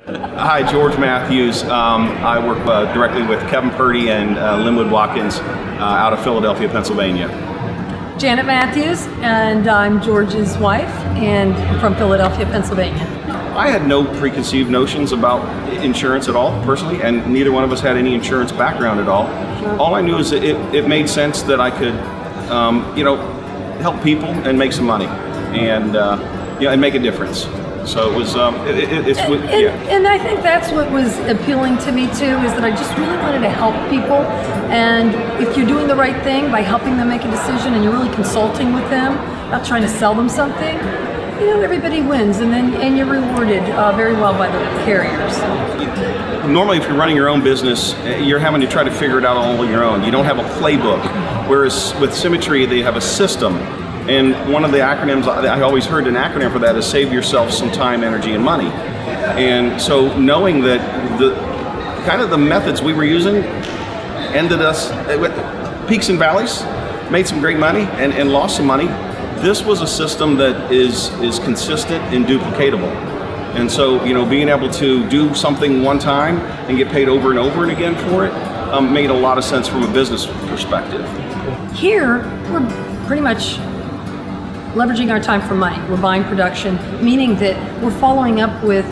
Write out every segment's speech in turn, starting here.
Hi, George Mathews. I work directly with Kevin Purdy and Linwood Watkins out of Philadelphia, Pennsylvania. Janet Mathews, and I'm George's wife, and from Philadelphia, Pennsylvania. I had no preconceived notions about insurance at all, personally, and neither one of us had any insurance background at all. Sure. All I knew is that it made sense that I could, help people and make some money, and and make a difference. So it was, And I think that's what was appealing to me too, is that I just really wanted to help people. And if you're doing the right thing by helping them make a decision and you're really consulting with them, not trying to sell them something, everybody wins, and you're rewarded very well by the carriers. Normally, if you're running your own business, you're having to try to figure it out all on your own. You don't have a playbook. Whereas with Symmetry, they have a system. And one of the acronyms, I always heard an acronym for that is save yourself some time, energy, and money. And so knowing that the methods we were using ended us with peaks and valleys, made some great money and lost some money, this was a system that is consistent and duplicatable. And so, being able to do something one time and get paid over and over and again for it made a lot of sense from a business perspective. Here, we're pretty much leveraging our time for money. We're buying production, meaning that we're following up with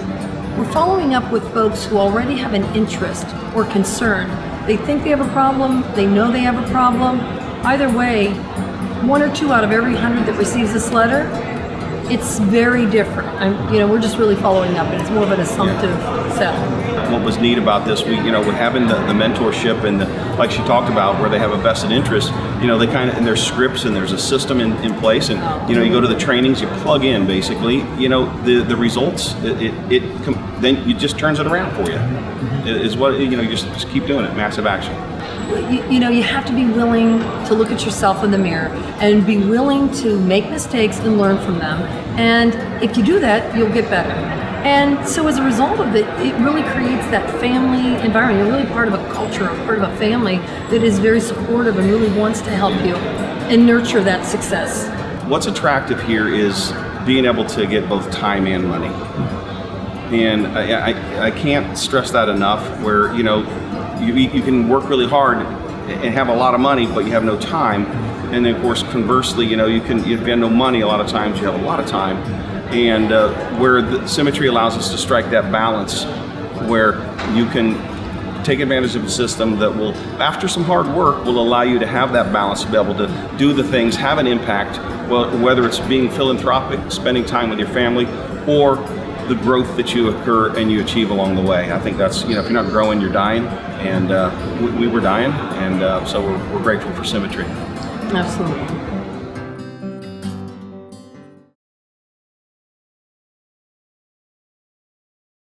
folks who already have an interest or concern. They think they have a problem, they know they have a problem. Either way, 1 or 2 out of every 100 that receives this letter, it's very different. We're just really following up, and it's more of an assumptive sell. What was neat about this, with having the mentorship and like she talked about, where they have a vested interest, they in their scripts, and there's a system in place, and you go to the trainings, you plug in basically, the results, then it just turns it around for you. Is what you just keep doing it. Massive action. You have to be willing to look at yourself in the mirror and be willing to make mistakes and learn from them. And if you do that, you'll get better. And so as a result of it, it really creates that family environment. You're really part of a culture, part of a family that is very supportive and really wants to help you and nurture that success. What's attractive here is being able to get both time and money. And I can't stress that enough, where you can work really hard and have a lot of money, but you have no time. And then, of course, conversely, if you have no money, a lot of times you have a lot of time. And where the Symmetry allows us to strike that balance, where you can take advantage of a system that will, after some hard work, will allow you to have that balance, to be able to do the things, have an impact, whether it's being philanthropic, spending time with your family, or the growth that you occur and you achieve along the way. I think that's, if you're not growing, you're dying. And we were dying, and so we're grateful for Symmetry. Absolutely.